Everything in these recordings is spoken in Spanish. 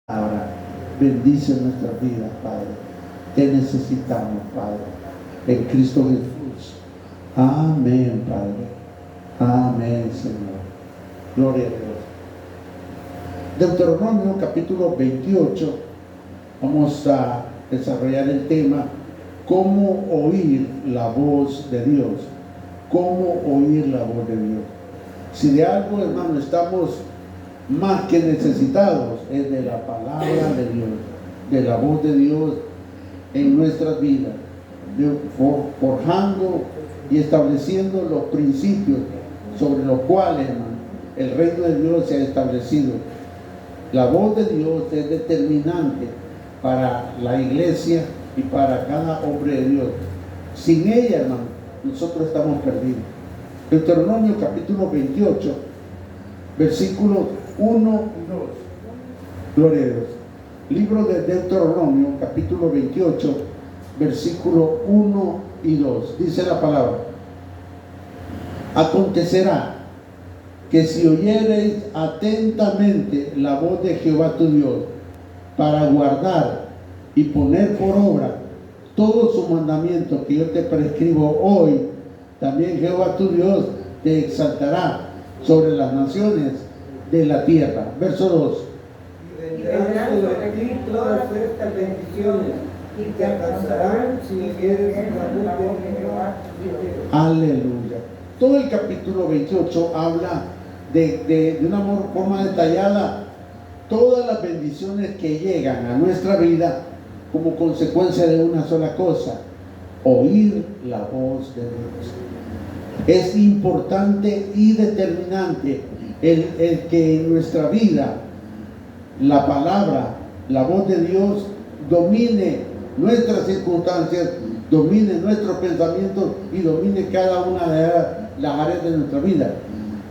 Ahora, bendice nuestras vidas, Padre. Te necesitamos, Padre, en Cristo Jesús. Amén, Padre. Amén, Señor. Gloria a Dios. Deuteronomio capítulo 28. Vamos a desarrollar el tema: cómo oír la voz de Dios. Cómo oír la voz de Dios. Si de algo, hermano, estamos más que necesitados, es de la palabra de Dios, de la voz de Dios en nuestras vidas, forjando y estableciendo los principios sobre los cuales, hermano, el reino de Dios se ha establecido. La voz de Dios es determinante para la iglesia y para cada hombre de Dios. Sin ella, hermano, nosotros estamos perdidos. Deuteronomio capítulo 28, versículos 1 y 2. Gloria a Dios. Libro de Deuteronomio capítulo 28, versículo 1 y 2. Dice la palabra: acontecerá que si oyereis atentamente la voz de Jehová tu Dios, para guardar y poner por obra todos sus mandamientos que yo te prescribo hoy, también Jehová tu Dios te exaltará sobre las naciones de la tierra. Verso 2. Y vendrán sobre ti todas estas bendiciones, y te alcanzarán si quieres la voz de Jehová. Aleluya. Todo el capítulo 28 habla de una forma detallada todas las bendiciones que llegan a nuestra vida como consecuencia de una sola cosa: oír la voz de Dios. Es importante y determinante el que en nuestra vida la palabra, la voz de Dios domine nuestras circunstancias, domine nuestros pensamientos y domine cada una de las áreas de nuestra vida.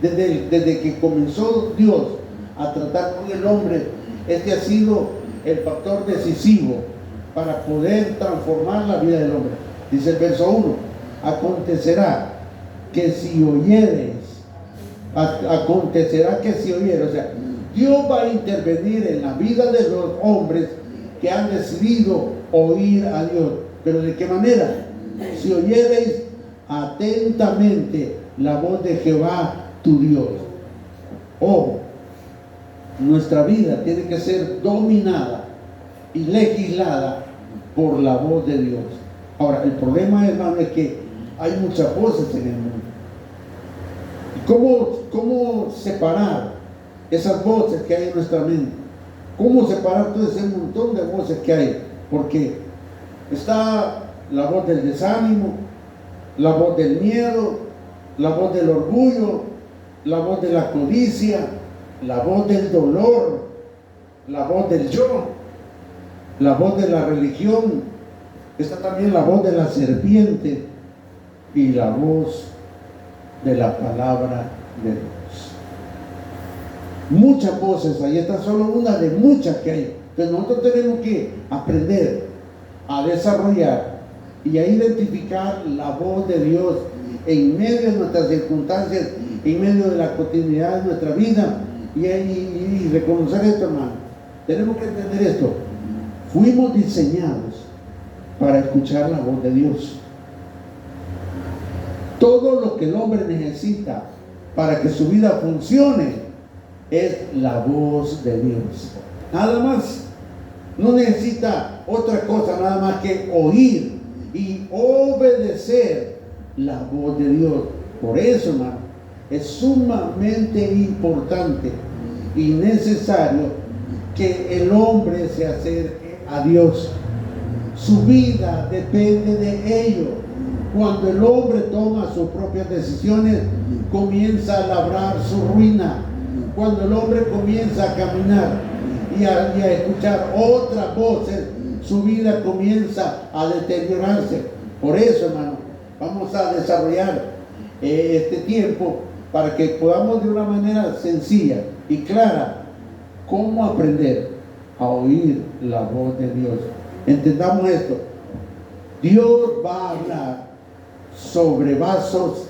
Desde que comenzó Dios a tratar con el hombre, este ha sido el factor decisivo para poder transformar la vida del hombre. Dice el verso 1: acontecerá que si oyeres, acontecerá que si oyeres, o sea, Dios va a intervenir en la vida de los hombres que han decidido oír a Dios. ¿Pero de qué manera? Si oyereis atentamente la voz de Jehová tu Dios. Ojo, nuestra vida tiene que ser dominada y legislada por la voz de Dios. Ahora, el problema, hermano, es que hay muchas voces en el mundo. ¿Cómo separar esas voces que hay en nuestra mente? ¿Cómo separar todo ese montón de voces que hay? Porque está la voz del desánimo, la voz del miedo, la voz del orgullo, la voz de la codicia, la voz del dolor, la voz del yo, la voz de la religión. Está también la voz de la serpiente y la voz de la palabra de Dios. Muchas voces, ahí está solo una de muchas que hay. Entonces nosotros tenemos que aprender a desarrollar y a identificar la voz de Dios en medio de nuestras circunstancias, en medio de la cotidianidad de nuestra vida, y reconocer esto, hermano. Tenemos que entender esto: fuimos diseñados para escuchar la voz de Dios. Todo lo que el hombre necesita para que su vida funcione es la voz de Dios. Nada más. No necesita otra cosa nada más que oír y obedecer la voz de Dios. Por eso, hermano, es sumamente importante y necesario que el hombre se acerque a Dios. Su vida depende de ello. Cuando el hombre toma sus propias decisiones, comienza a labrar su ruina. Cuando el hombre comienza a caminar y a escuchar otras voces, su vida comienza a deteriorarse. Por eso, hermano, vamos a desarrollar este tiempo para que podamos de una manera sencilla y clara cómo aprender a oír la voz de Dios. Entendamos esto: Dios va a hablar sobre vasos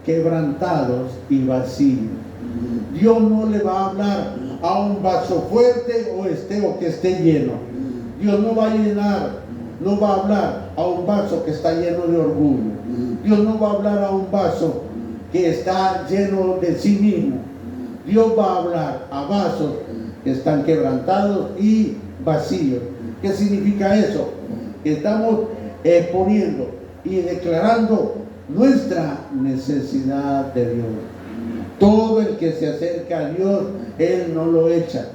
quebrantados y vacíos. Dios no le va a hablar a un vaso fuerte o que esté lleno. Dios no va a llenar, no va a hablar a un vaso que está lleno de orgullo. Dios no va a hablar a un vaso que está lleno de sí mismo. Dios va a hablar a vasos que están quebrantados y vacíos. ¿Qué significa eso? Que estamos exponiendo y declarando nuestra necesidad de Dios. Todo el que se acerca a Dios, Él no lo echa.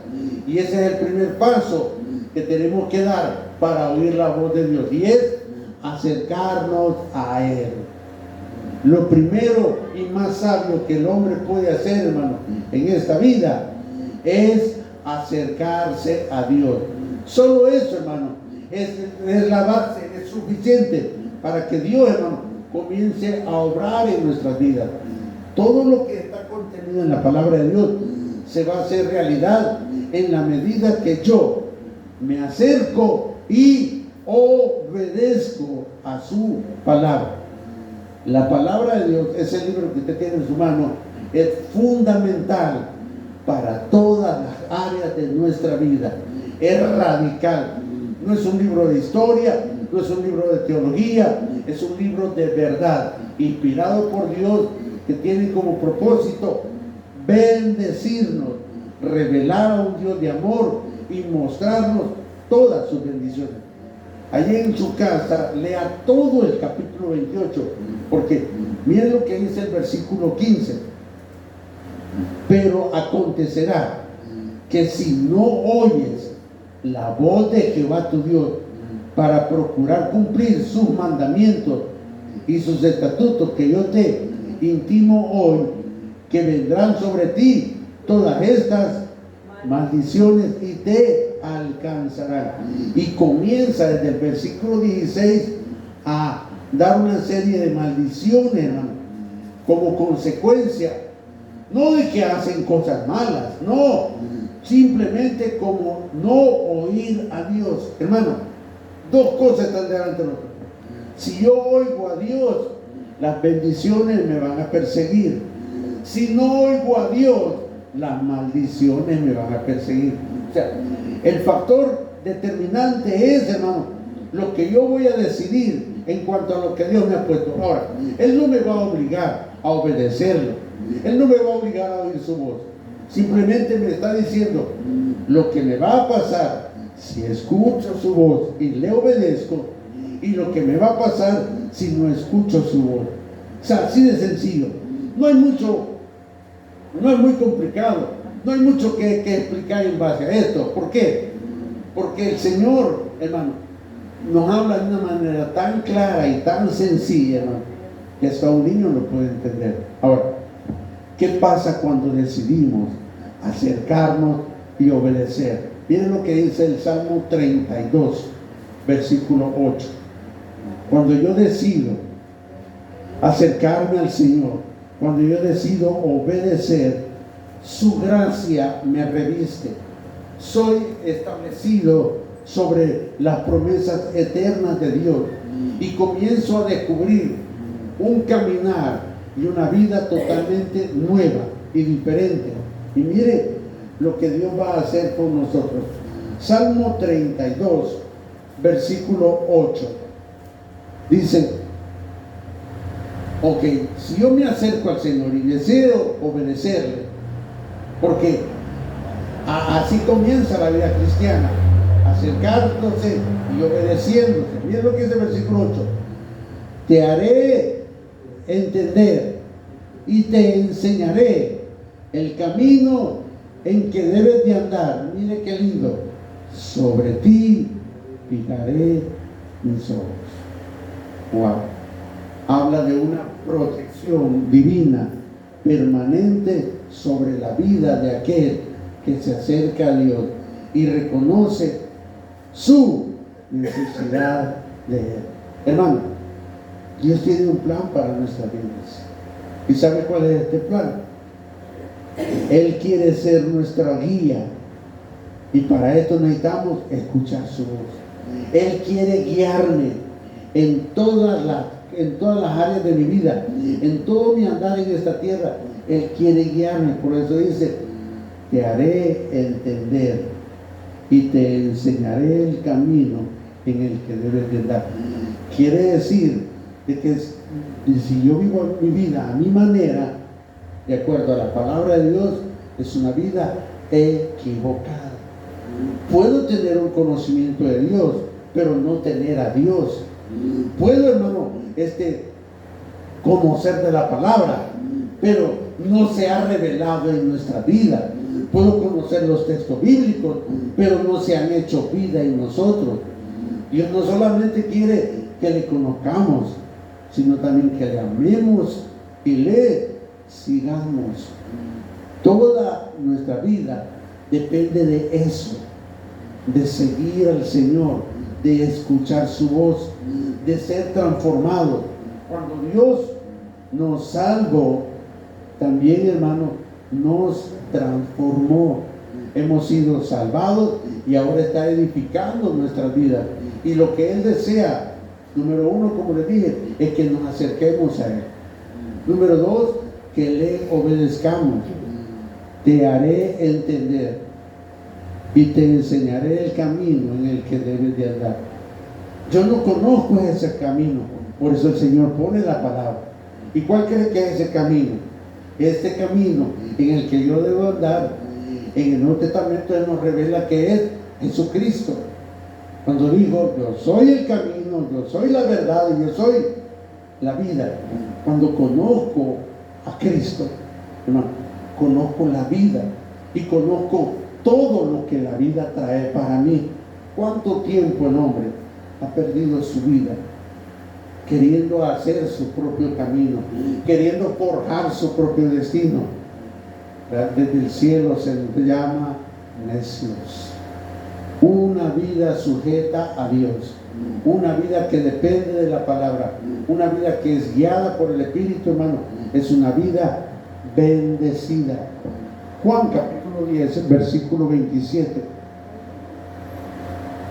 Y ese es el primer paso que tenemos que dar para oír la voz de Dios, y es acercarnos a Él. Lo primero y más sabio que el hombre puede hacer, hermano, en esta vida es acercarse a Dios. Solo eso, hermano, es la base, es suficiente para que Dios, hermano, comience a obrar en nuestras vidas. Todo lo que está contenido en la palabra de Dios se va a hacer realidad en la medida que yo me acerco y obedezco a su palabra. La palabra de Dios, ese libro que usted tiene en su mano, es fundamental para todas las áreas de nuestra vida. Es radical. No es un libro de historia, no es un libro de teología, es un libro de verdad, inspirado por Dios, que tiene como propósito bendecirnos, revelar a un Dios de amor y mostrarnos todas sus bendiciones. Allí en su casa, lea todo el capítulo 28, porque miren lo que dice el versículo 15. Pero acontecerá que si no oyes la voz de Jehová tu Dios para procurar cumplir sus mandamientos y sus estatutos que yo te intimo hoy, que vendrán sobre ti todas estas maldiciones y te alcanzarán. Y comienza desde el versículo 16 a dar una serie de maldiciones, hermano, como consecuencia, no de que hacen cosas malas, no, simplemente como no oír a Dios. Hermano, dos cosas están delante de nosotros. Si yo oigo a Dios, las bendiciones me van a perseguir. Si no oigo a Dios, las maldiciones me van a perseguir. O sea, el factor determinante es, hermano, lo que yo voy a decidir en cuanto a lo que Dios me ha puesto. Ahora, Él no me va a obligar a obedecerlo. Él no me va a obligar a oír su voz. Simplemente me está diciendo lo que me va a pasar si escucho su voz y le obedezco, y lo que me va a pasar si no escucho su voz. O sea, así de sencillo. No hay mucho, no es muy complicado, no hay mucho que explicar en base a esto. ¿Por qué? Porque el Señor, hermano, nos habla de una manera tan clara y tan sencilla, hermano, que hasta un niño lo puede entender. Ahora, ¿qué pasa cuando decidimos acercarnos y obedecer? Miren lo que dice el Salmo 32, versículo 8. Cuando yo decido acercarme al Señor, cuando yo decido obedecer, su gracia me reviste. Soy establecido sobre las promesas eternas de Dios y comienzo a descubrir un caminar y una vida totalmente nueva y diferente. Y mire lo que Dios va a hacer con nosotros. Salmo 32, versículo 8. Dice, ok, si yo me acerco al Señor y deseo obedecerle, porque así comienza la vida cristiana, acercándose y obedeciéndose. Mira lo que dice el versículo 8. Te haré entender y te enseñaré el camino en que debes de andar. Mire qué lindo. Sobre ti fijaré mis ojos. Wow. Habla de una protección divina permanente sobre la vida de aquel que se acerca a Dios y reconoce su necesidad de Él. Hermano, Dios tiene un plan para nuestras vidas. ¿Y sabe cuál es este plan? Él quiere ser nuestra guía, y para esto necesitamos escuchar su voz. Él quiere guiarme en todas las áreas de mi vida, en todo mi andar en esta tierra. Él quiere guiarme. Por eso dice, te haré entender y te enseñaré el camino en el que debes de andar. Quiere decir de que si yo vivo mi vida a mi manera, de acuerdo a la palabra de Dios, es una vida equivocada. Puedo tener un conocimiento de Dios, pero no tener a Dios. Puedo, hermano, conocer de la palabra, pero no se ha revelado en nuestra vida. Puedo conocer los textos bíblicos, pero no se han hecho vida en nosotros. Dios no solamente quiere que le conozcamos, sino también que le amemos y le sigamos. Toda nuestra vida depende de eso, de seguir al Señor, de escuchar su voz, de ser transformado. Cuando Dios nos salvó, también, hermano, nos transformó. Hemos sido salvados y ahora está edificando nuestras vidas. Y lo que Él desea, número uno, como les dije, es que nos acerquemos a Él. Número dos, que le obedezcamos. Te haré entender y te enseñaré el camino en el que debes de andar. Yo no conozco ese camino, por eso el Señor pone la palabra. ¿Y cuál cree que es ese camino? Este camino en el que yo debo andar, en el Nuevo Testamento Él nos revela que es Jesucristo. Cuando dijo, yo soy el camino, yo soy la verdad y yo soy la vida. Cuando conozco a Cristo, hermano, conozco la vida y conozco todo lo que la vida trae para mí. ¿Cuánto tiempo el hombre ha perdido su vida queriendo hacer su propio camino, queriendo forjar su propio destino? Desde el cielo se nos llama necios. Una vida sujeta a Dios, una vida que depende de la palabra, una vida que es guiada por el Espíritu, hermano, es una vida bendecida. Juan capítulo 10, versículo 27.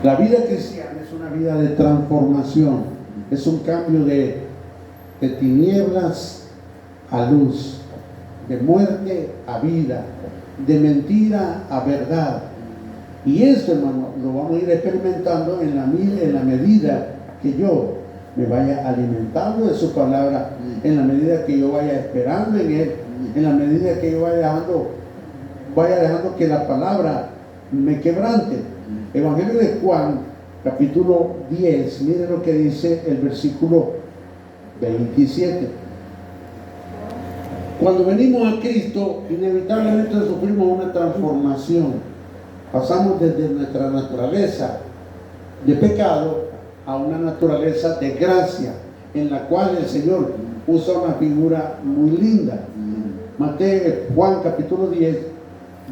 La vida cristiana es una vida de transformación, es un cambio de tinieblas a luz, de muerte a vida, de mentira a verdad. Y esto, hermano, lo vamos a ir experimentando en la medida que yo me vaya alimentando de su palabra, en la medida que yo vaya esperando en Él, en la medida que yo vaya dejando que la palabra me quebrante. Evangelio de Juan, capítulo 10, miren lo que dice el versículo 27. Cuando venimos a Cristo, inevitablemente sufrimos una transformación. Pasamos desde nuestra naturaleza de pecado a una naturaleza de gracia, en la cual el Señor usa una figura muy linda. Juan capítulo 10,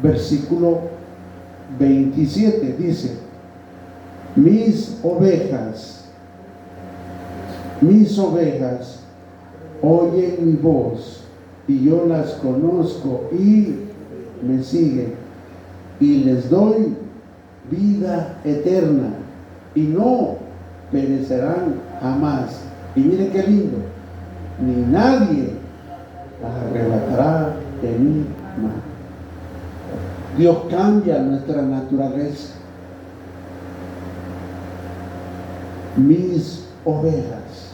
versículo 27 dice: mis ovejas oyen mi voz y yo las conozco y me siguen, y les doy vida eterna y no perecerán jamás. Y miren qué lindo, ni nadie las arrebatará de mi mano. Dios cambia nuestra naturaleza. Mis ovejas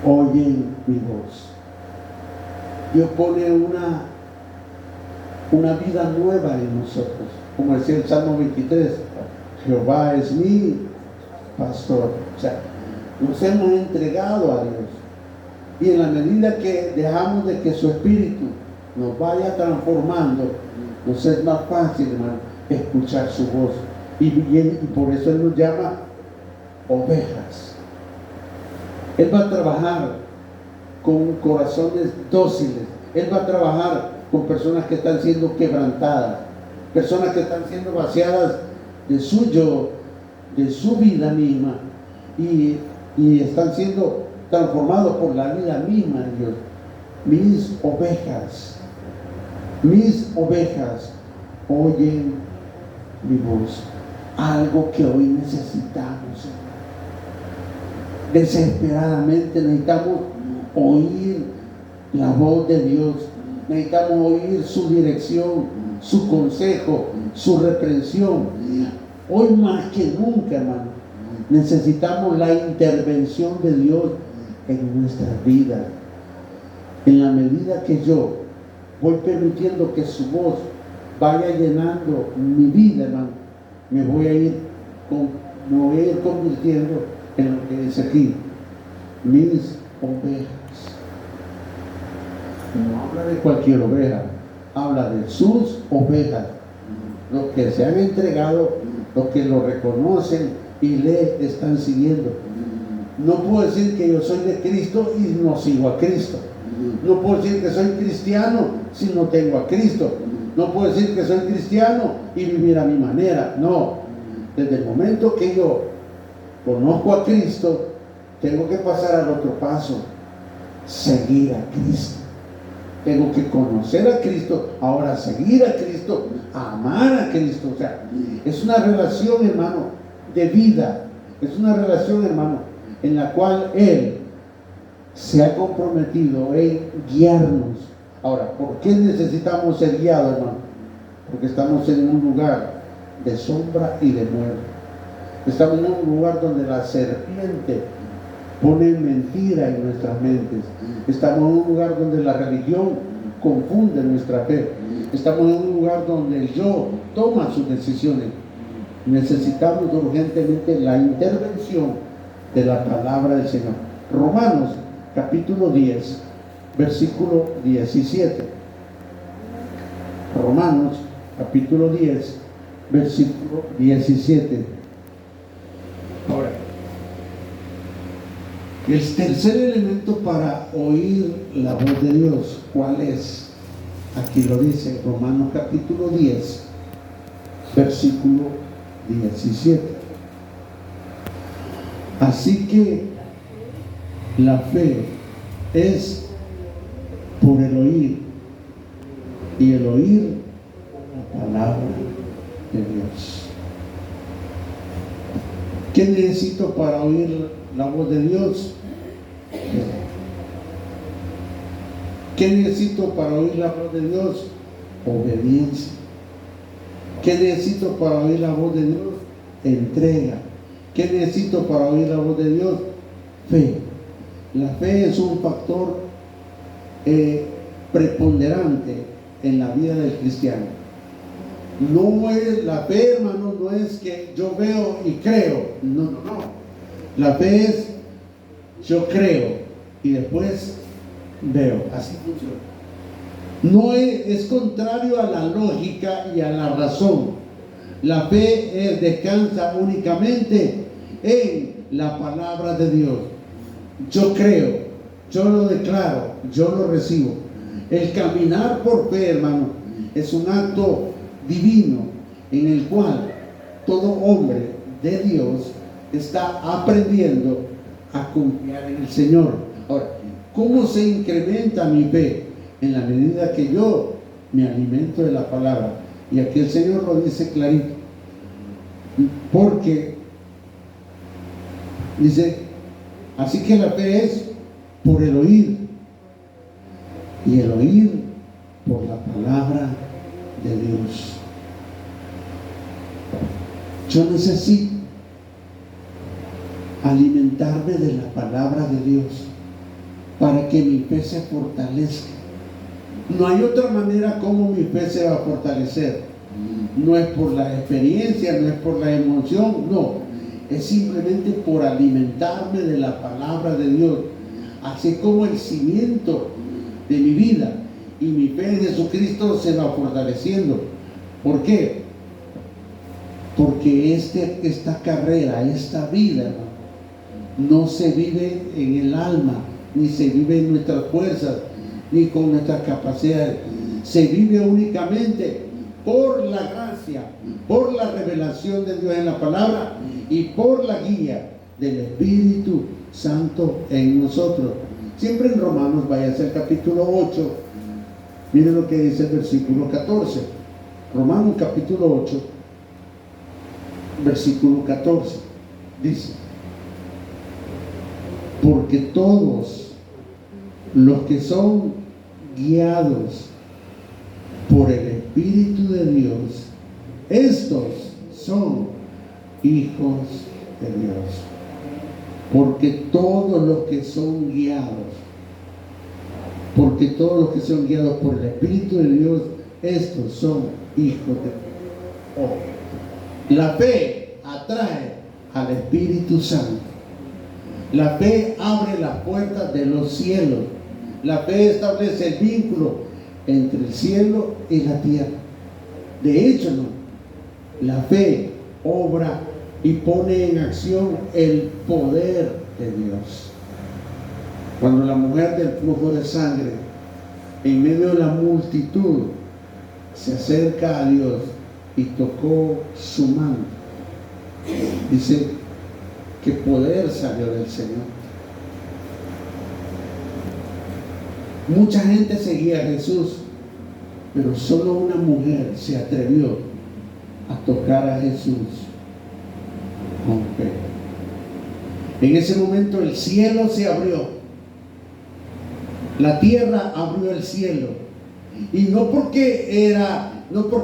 oyen mi voz. Dios pone una vida nueva en nosotros, como decía el Salmo 23, Jehová es mi pastor. O sea, nos hemos entregado a Dios, y en la medida que dejamos de que su Espíritu nos vaya transformando, nos es más fácil, hermano, escuchar su voz, y por eso Él nos llama ovejas. Él va a trabajar con corazones dóciles. Él va a trabajar con personas que están siendo quebrantadas, personas que están siendo vaciadas de su yo, de su vida misma, y están siendo transformados por la vida misma de Dios. Mis ovejas oyen mi voz. Algo que hoy necesitamos, desesperadamente necesitamos oír la voz de Dios, necesitamos oír su dirección, su consejo, su reprensión. Hoy más que nunca, hermano, necesitamos la intervención de Dios en nuestras vidas. En la medida que yo voy permitiendo que su voz vaya llenando mi vida, hermano, me voy a ir convirtiendo en lo que dice aquí, mis ovejas. No habla de cualquier oveja, habla de sus ovejas, los que se han entregado, los que lo reconocen y le están siguiendo. No puedo decir que yo soy de Cristo y no sigo a Cristo. No puedo decir que soy cristiano si no tengo a Cristo. No puedo decir que soy cristiano y vivir a mi manera. No, desde el momento que yo conozco a Cristo, tengo que pasar al otro paso, seguir a Cristo. Tengo que conocer a Cristo, ahora seguir a Cristo, amar a Cristo. O sea, es una relación, hermano, de vida. Es una relación, hermano, en la cual Él se ha comprometido en guiarnos. Ahora, ¿por qué necesitamos ser guiados, hermano? Porque estamos en un lugar de sombra y de muerte. Estamos en un lugar donde la serpiente pone mentira en nuestras mentes. Estamos en un lugar donde la religión confunde nuestra fe. Estamos en un lugar donde el yo toma sus decisiones. Necesitamos urgentemente la intervención de la palabra del Señor. Romanos capítulo 10, versículo 17. Romanos capítulo 10, versículo 17. Ahora, el tercer elemento para oír la voz de Dios, ¿cuál es? Aquí lo dice Romanos capítulo 10, versículo 17. Así que la fe es por el oír, y el oír la palabra de Dios. ¿Qué necesito para oír la voz de Dios? ¿Qué necesito para oír la voz de Dios? Obediencia. ¿Qué necesito para oír la voz de Dios? Entrega. ¿Qué necesito para oír la voz de Dios? Fe. La fe es un factor preponderante en la vida del cristiano. No es la fe, hermano, no es que yo veo y creo. No. La fe es yo creo y después veo. Así funciona. No es contrario a la lógica y a la razón. La fe descansa únicamente en la palabra de Dios. Yo creo, yo lo declaro, yo lo recibo. El caminar por fe, hermano, es un acto divino en el cual todo hombre de Dios está aprendiendo a confiar en el Señor. Ahora, ¿cómo se incrementa mi fe? En la medida que yo me alimento de la palabra. Y aquí el Señor lo dice clarito. Porque dice, así que la fe es por el oír, y el oír por la palabra de Dios. Yo necesito alimentarme de la palabra de Dios para que mi fe se fortalezca. No hay otra manera como mi fe se va a fortalecer. No es por la experiencia, no es por la emoción, no. Es simplemente por alimentarme de la palabra de Dios. Así como el cimiento de mi vida y mi fe en Jesucristo se va fortaleciendo. ¿Por qué? Porque esta carrera, esta vida, no se vive en el alma, ni se vive en nuestras fuerzas, ni con nuestras capacidades. Se vive únicamente por la gracia, por la revelación de Dios en la palabra y por la guía del Espíritu Santo en nosotros. Siempre en Romanos, vaya a ser capítulo 8, miren lo que dice el versículo 14. Romanos capítulo 8, versículo 14, dice: porque todos los que son guiados por el Espíritu de Dios, estos son hijos de Dios. Porque todos los que son guiados por el Espíritu de Dios, estos son hijos de Dios. La fe atrae al Espíritu Santo. La fe abre las puertas de los cielos. La fe establece el vínculo entre el cielo y la tierra. De hecho, la fe obra y pone en acción el poder de Dios. Cuando la mujer del flujo de sangre, en medio de la multitud, se acerca a Dios y tocó su manto, dice que poder salió del Señor. Mucha gente seguía a Jesús, pero solo una mujer se atrevió a tocar a Jesús con fe. En ese momento el cielo se abrió. La tierra abrió el cielo. Y no porque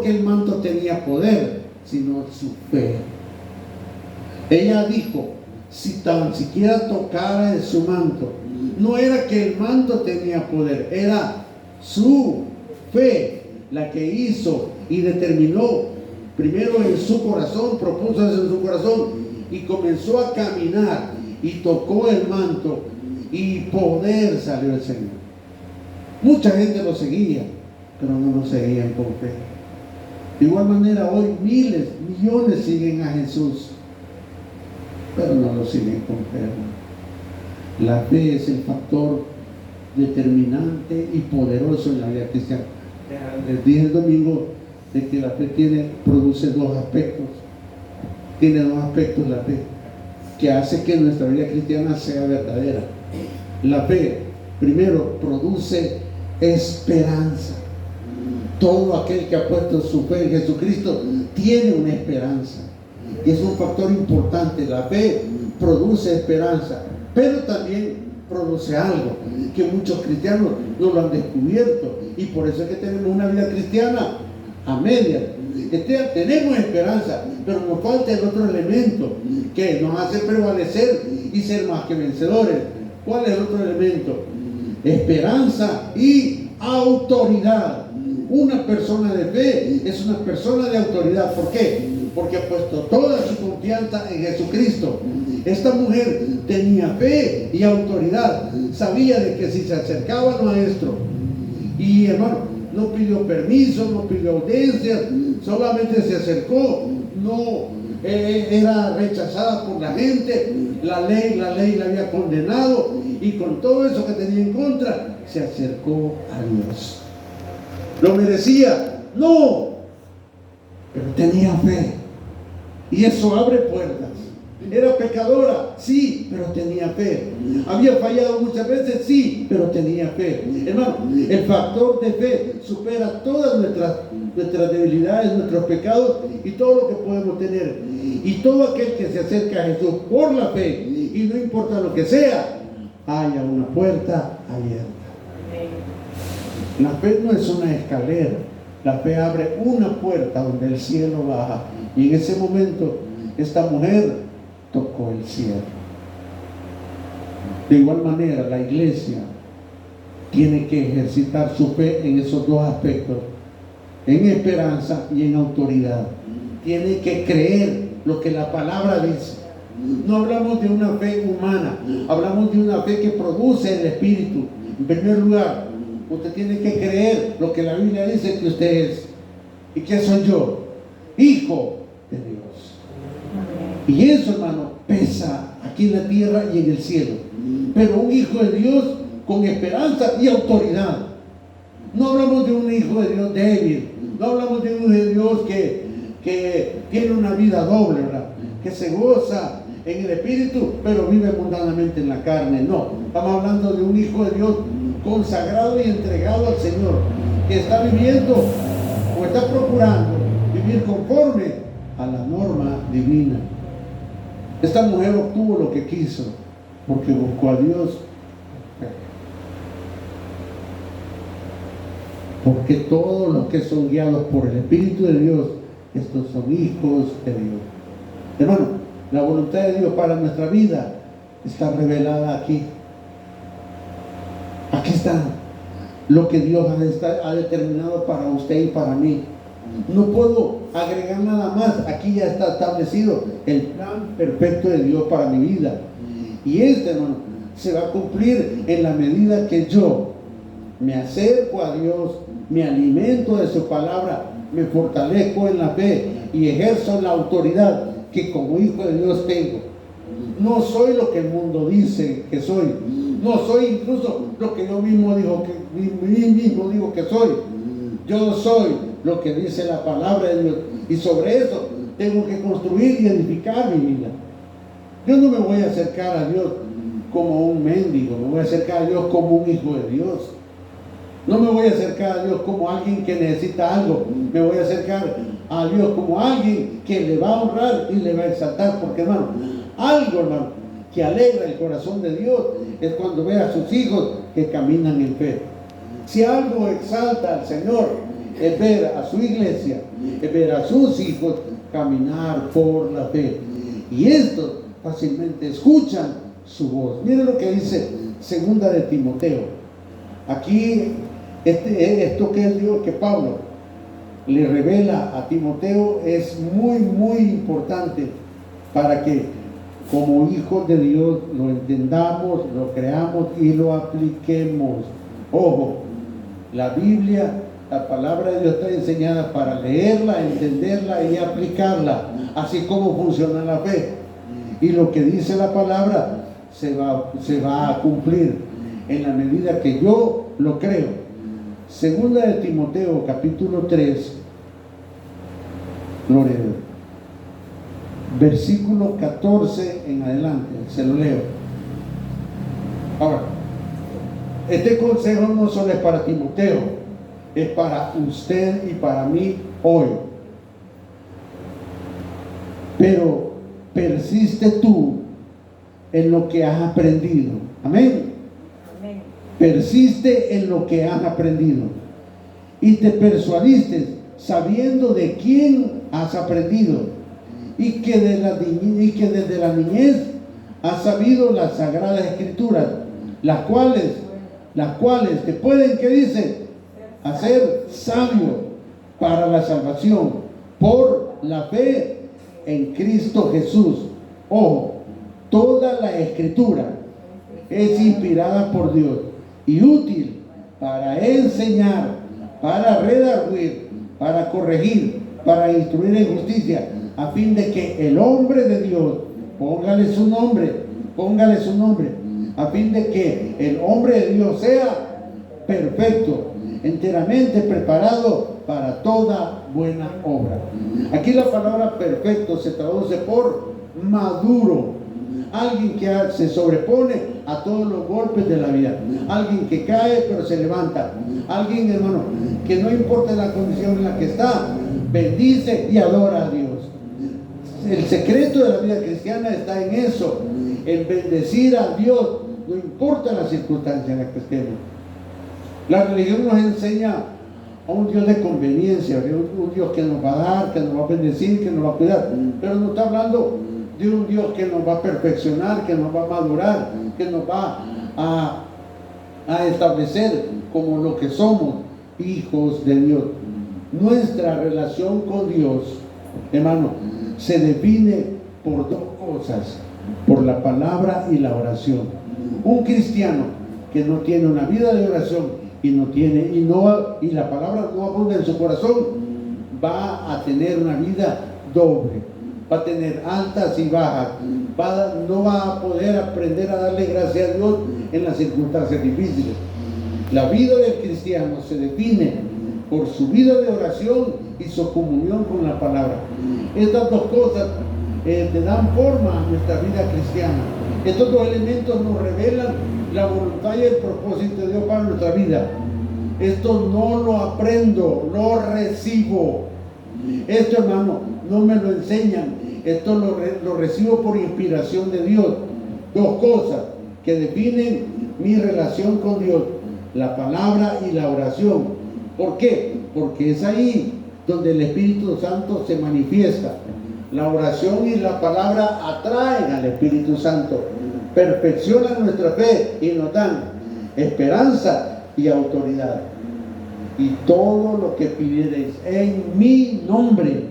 el manto tenía poder, sino su fe. Ella dijo, si tan siquiera tocara de su manto, no era que el manto tenía poder, era su fe la que hizo y determinó primero en su corazón, propuso eso en su corazón y comenzó a caminar y tocó el manto y poder salió del Señor. Mucha gente lo seguía, pero no lo seguían con fe. De igual manera hoy miles, millones siguen a Jesús, pero no lo siguen con fe. La fe es el factor determinante y poderoso en la vida cristiana. Les dije el domingo de que la fe produce dos aspectos. Tiene dos aspectos la fe que hace que nuestra vida cristiana sea verdadera. La fe, primero, produce esperanza. Todo aquel que ha puesto su fe en Jesucristo tiene una esperanza. Y es un factor importante. La fe produce esperanza, pero también produce algo que muchos cristianos no lo han descubierto. Y por eso es que tenemos una vida cristiana a medias. Tenemos esperanza, pero nos falta el otro elemento que nos hace prevalecer y ser más que vencedores. ¿Cuál es el otro elemento? Esperanza y autoridad. Una persona de fe es una persona de autoridad. ¿Por qué? Porque ha puesto toda su confianza en Jesucristo. Esta mujer tenía fe y autoridad. Sabía de que si se acercaba al maestro, y hermano, no pidió permiso, no pidió audiencias, solamente se acercó, no era rechazada por la gente, la ley la había condenado, y con todo eso que tenía en contra, se acercó a Dios. ¿Lo merecía? No, pero tenía fe, y eso abre puertas. ¿Era pecadora? Sí, pero tenía fe. ¿Había fallado muchas veces? Sí, pero tenía fe. Hermano, el factor de fe supera todas nuestras debilidades, nuestros pecados y todo lo que podemos tener. Y todo aquel que se acerca a Jesús por la fe, y no importa lo que sea, haya una puerta abierta. La fe no es una escalera. La fe abre una puerta donde el cielo baja. Y en ese momento, esta mujer tocó el cielo. De igual manera, la iglesia tiene que ejercitar su fe en esos dos aspectos, en esperanza y en autoridad. Tiene que creer lo que la palabra dice. No hablamos de una fe humana, hablamos de una fe que produce el Espíritu. En primer lugar, usted tiene que creer lo que la Biblia dice que usted es. ¿Y qué soy yo? Hijo de Dios. Y eso, hermano, pesa aquí en la tierra y en el cielo. Pero un hijo de Dios con esperanza y autoridad. No hablamos de un hijo de Dios débil. No hablamos de un hijo de Dios que tiene una vida doble, ¿verdad? Que se goza en el espíritu, pero vive mundanamente en la carne. No, estamos hablando de un hijo de Dios consagrado y entregado al Señor, que está viviendo o está procurando vivir conforme a la norma divina. Esta mujer obtuvo lo que quiso porque buscó a Dios. Porque todos los que son guiados por el Espíritu de Dios, estos son hijos de Dios. Hermano, la voluntad de Dios para nuestra vida está revelada aquí. Aquí está lo que Dios ha determinado para usted y para mí. No puedo agregar nada más. Aquí ya está establecido el plan perfecto de Dios para mi vida. Y hermano, se va a cumplir en la medida que yo me acerco a Dios, me alimento de su palabra, me fortalezco en la fe y ejerzo la autoridad que como hijo de Dios tengo. No soy lo que el mundo dice que soy. No soy incluso lo que yo mismo digo que soy. Yo soy lo que dice la palabra de Dios. Y sobre eso tengo que construir y edificar mi vida. Yo no me voy a acercar a Dios como un mendigo. Me voy a acercar a Dios como un hijo de Dios. No me voy a acercar a Dios como alguien que necesita algo. Me voy a acercar a Dios como alguien que le va a honrar y le va a exaltar. Porque hermano, que alegra el corazón de Dios es cuando ve a sus hijos que caminan en fe. Si algo exalta al Señor es ver a su iglesia, es ver a sus hijos caminar por la fe. Y estos fácilmente escuchan su voz. Miren lo que dice segunda de Timoteo. Aquí esto que es Dios, que Pablo le revela a Timoteo, es muy muy importante para que como hijos de Dios lo entendamos, lo creamos y lo apliquemos. Ojo, la Biblia, la palabra de Dios está enseñada para leerla, entenderla y aplicarla, así como funciona la fe. Y lo que dice la palabra se va a cumplir en la medida que yo lo creo. Segunda de Timoteo, capítulo 3, gloria a Dios, versículo 14 en adelante, se lo leo. Ahora, este consejo no solo es para Timoteo, es para usted y para mí hoy. Pero persiste tú en lo que has aprendido. Amén. Amén. Persiste en lo que has aprendido y te persuadiste sabiendo de quién has aprendido y que desde la niñez has sabido las sagradas escrituras, las cuales te pueden, ¿qué dice? Hacer sabio para la salvación por la fe en Cristo Jesús. Ojo, toda la escritura es inspirada por Dios y útil para enseñar, para redarguir, para corregir, para instruir en justicia, a fin de que el hombre de Dios, póngale su nombre, a fin de que el hombre de Dios sea perfecto, enteramente preparado para toda buena obra. Aquí la palabra perfecto se traduce por maduro, alguien que se sobrepone a todos los golpes de la vida, alguien que cae pero se levanta, alguien, hermano, que no importa la condición en la que está, bendice y adora a Dios. El secreto de la vida cristiana está en eso, en bendecir a Dios, no importa la circunstancia en la que estemos. La religión nos enseña a un Dios de conveniencia, un Dios que nos va a dar, que nos va a bendecir, que nos va a cuidar, pero no está hablando de un Dios que nos va a perfeccionar, que nos va a madurar, que nos va a establecer como lo que somos, hijos de Dios. Nuestra relación con Dios, hermano, se define por dos cosas, por la palabra y la oración. Un cristiano que no tiene una vida de oración y la palabra no abunda en su corazón, va a tener una vida doble, va a tener altas y bajas, no va a poder aprender a darle gracias a Dios en las circunstancias difíciles. La vida del cristiano se define por su vida de oración y su comunión con la palabra. Estas dos cosas le dan forma a nuestra vida cristiana. Estos dos elementos nos revelan la voluntad y el propósito de Dios para nuestra vida. Esto no lo aprendo, lo recibo. Esto, hermano, no me lo enseñan. Esto lo recibo por inspiración de Dios. Dos cosas que definen mi relación con Dios: la palabra y la oración. ¿Por qué? Porque es ahí donde el Espíritu Santo se manifiesta. La oración y la palabra atraen al Espíritu Santo, perfeccionan nuestra fe y nos dan esperanza y autoridad. Y todo lo que pidiereis en mi nombre,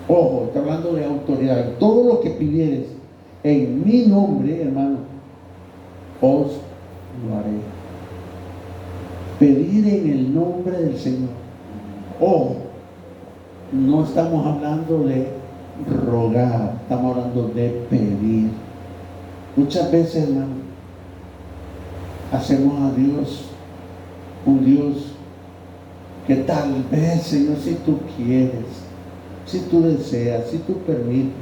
ojo, está hablando de autoridad, todo lo que pidiereis en mi nombre, hermano, os lo haré. Pedir en el nombre del Señor. Ojo, no estamos hablando de rogar, estamos hablando de pedir. Muchas veces, hermano, hacemos a Dios un Dios que tal vez, Señor, si tú quieres, si tú deseas, si tú permites.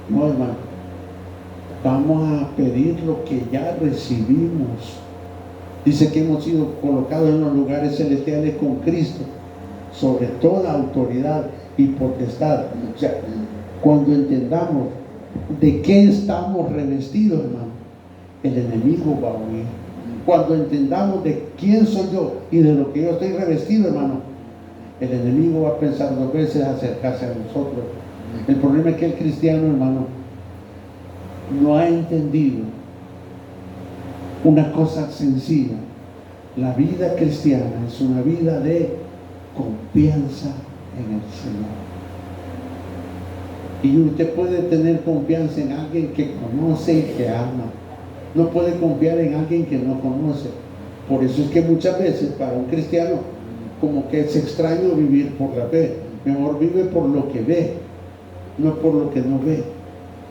No, hermano, vamos a pedir lo que ya recibimos. Dice que hemos sido colocados en los lugares celestiales con Cristo, sobre toda autoridad y potestad. O sea, cuando entendamos de qué estamos revestidos, hermano, el enemigo va a huir. Cuando entendamos de quién soy yo y de lo que yo estoy revestido, hermano, el enemigo va a pensar 2 veces acercarse a nosotros. El problema es que el cristiano, hermano, no ha entendido una cosa sencilla. La vida cristiana es una vida de confianza en el Señor. Y usted puede tener confianza en alguien que conoce y que ama. No puede confiar en alguien que no conoce. Por eso es que muchas veces para un cristiano como que es extraño vivir por la fe. Mejor vive por lo que ve, no por lo que no ve.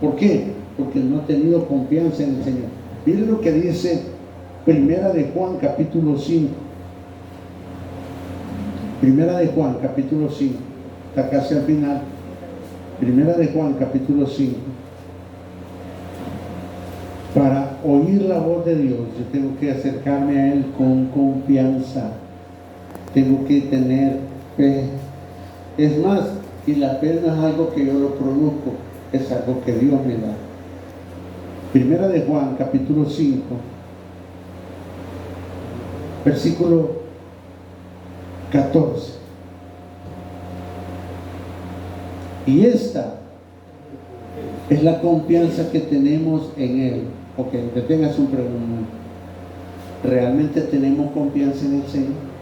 ¿Por qué? Porque no ha tenido confianza en el Señor. Miren lo que dice Primera de Juan capítulo 5. Primera de Juan capítulo 5. Está casi al final. Primera de Juan capítulo 5. Para oír la voz de Dios, yo tengo que acercarme a Él con confianza. Tengo que tener fe. Es más, y la fe no es algo que yo lo produzco, es algo que Dios me da. Primera de Juan, capítulo 5, versículo 14. Y esta es la confianza que tenemos en Él. Ok, detengas un pregunta. ¿Realmente tenemos confianza en el Señor?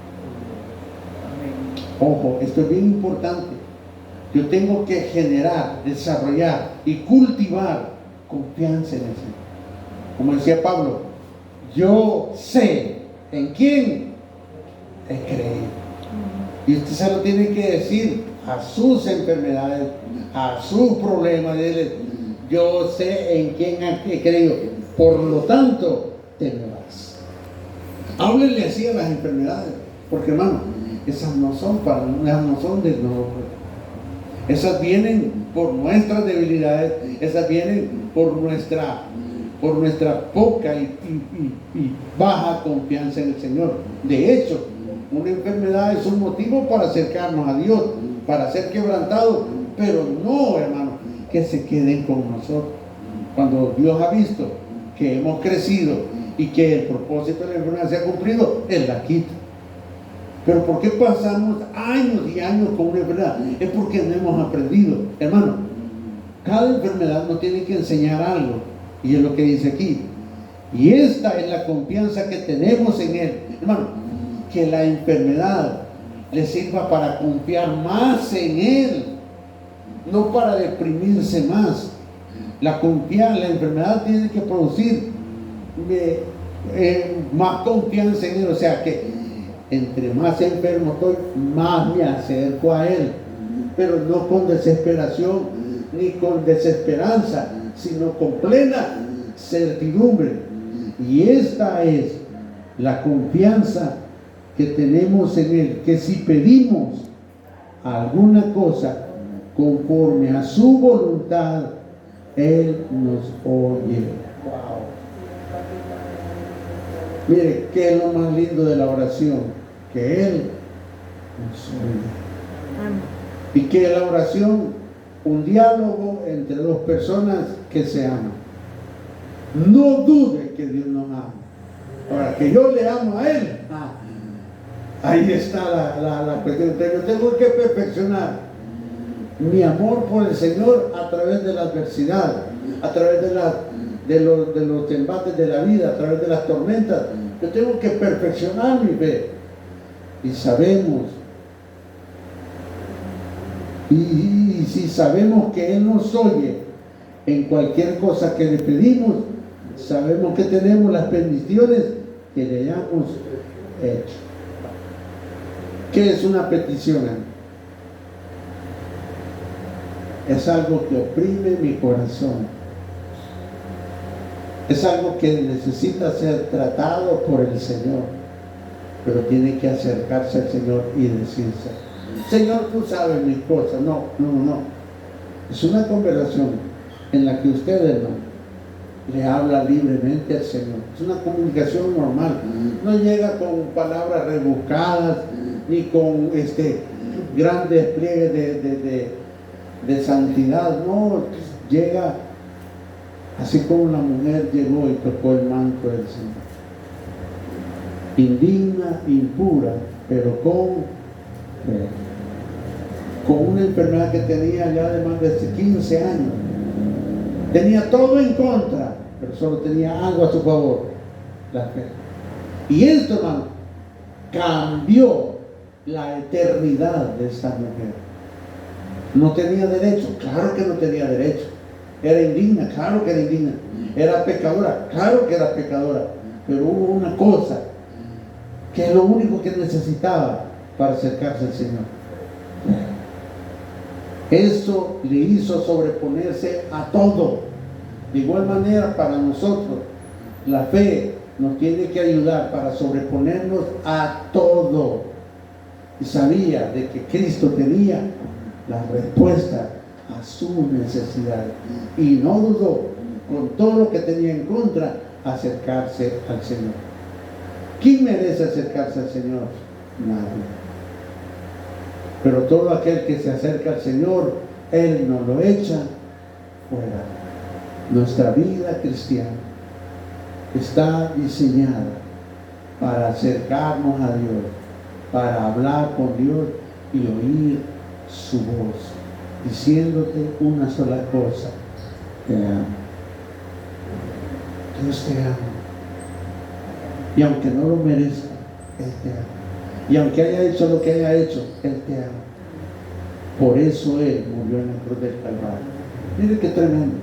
Ojo, esto es bien importante. Yo tengo que generar, desarrollar y cultivar confianza en el Señor. Como decía Pablo, yo sé en quién he creído. Y usted se lo tiene que decir a sus enfermedades, a sus problemas. Yo sé en quién he creído, por lo tanto temerás. Háblenle así a las enfermedades, porque hermano, esas no son de nosotros. Esas vienen por nuestras debilidades, esas vienen por nuestra poca y baja confianza en el Señor. De hecho, una enfermedad es un motivo para acercarnos a Dios, para ser quebrantados, pero no, hermano, que se queden con nosotros. Cuando Dios ha visto que hemos crecido y que el propósito de la enfermedad se ha cumplido, Él la quita. Pero ¿por qué pasamos años y años con una enfermedad? Es porque no hemos aprendido. Hermano, cada enfermedad nos tiene que enseñar algo. Y es lo que dice aquí. Y esta es la confianza que tenemos en Él. Hermano, que la enfermedad le sirva para confiar más en Él, no para deprimirse más. La enfermedad tiene que producir más confianza en Él. O sea que entre más enfermo estoy, más me acerco a Él, pero no con desesperación ni con desesperanza, sino con plena certidumbre. Y esta es la confianza que tenemos en Él, que si pedimos alguna cosa conforme a su voluntad, Él nos oye. Wow. Mire, ¿qué es lo más lindo de la oración? Que Él nos oye. Y que la oración, un diálogo entre dos personas que se aman. No dude que Dios nos ama. Ahora, que yo le amo a Él, Ahí está la cuestión. Yo tengo que perfeccionar mi amor por el Señor a través de la adversidad, a través de los embates de la vida, a través de las tormentas. Yo tengo que perfeccionar mi fe. Y sabemos, y si sabemos que Él nos oye en cualquier cosa que le pedimos, sabemos que tenemos las bendiciones que le hayamos hecho. ¿Qué es una petición? Es algo que oprime mi corazón. Es algo que necesita ser tratado por el Señor, pero tiene que acercarse al Señor y decirse: Señor, tú sabes mis cosas. No. Es una conversación en la que usted, hermano, le habla libremente al Señor. Es una comunicación normal. No llega con palabras rebuscadas ni con gran despliegue de santidad. No, llega así como la mujer llegó y tocó el manto del Señor. Indigna, impura, pero con fe. Con una enfermedad que tenía ya de más de 15 años. Tenía todo en contra, pero solo tenía algo a su favor: la fe. Y esto, hermano, cambió la eternidad de esta mujer. No tenía derecho, claro que no tenía derecho. Era indigna, claro que era indigna. Era pecadora, claro que era pecadora. Pero hubo una cosa que es lo único que necesitaba para acercarse al Señor. Eso le hizo sobreponerse a todo. De igual manera, para nosotros, la fe nos tiene que ayudar para sobreponernos a todo. Y sabía de que Cristo tenía la respuesta a su necesidad. Y no dudó, con todo lo que tenía en contra, acercarse al Señor. ¿Quién merece acercarse al Señor? Nadie. Pero todo aquel que se acerca al Señor, Él nos lo echa fuera. Nuestra vida cristiana está diseñada para acercarnos a Dios, para hablar con Dios y oír su voz, diciéndote una sola cosa: te amo. Dios te ama. Y aunque no lo merezca, Él te ama. Y aunque haya hecho lo que haya hecho, Él te ama. Por eso Él murió en la cruz del Calvario. Mire qué tremendo.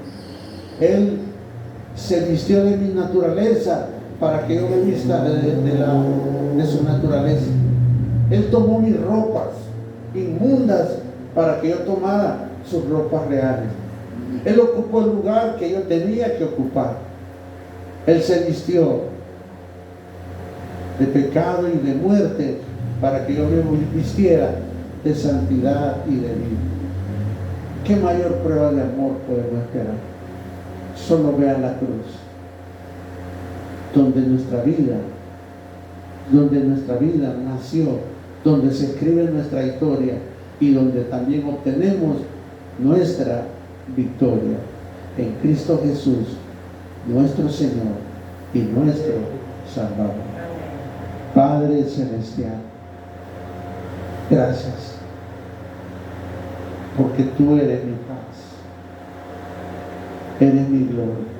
Él se vistió de mi naturaleza para que yo me vista de su naturaleza. Él tomó mis ropas inmundas para que yo tomara sus ropas reales. Él ocupó el lugar que yo tenía que ocupar. Él se vistió de pecado y de muerte para que yo me vistiera de santidad y de vida. ¿Qué mayor prueba de amor podemos esperar? Solo vean la cruz, donde nuestra vida nació, donde se escribe nuestra historia y donde también obtenemos nuestra victoria en Cristo Jesús, nuestro Señor y nuestro Salvador. Padre Celestial, gracias, porque tú eres mi paz, eres mi gloria.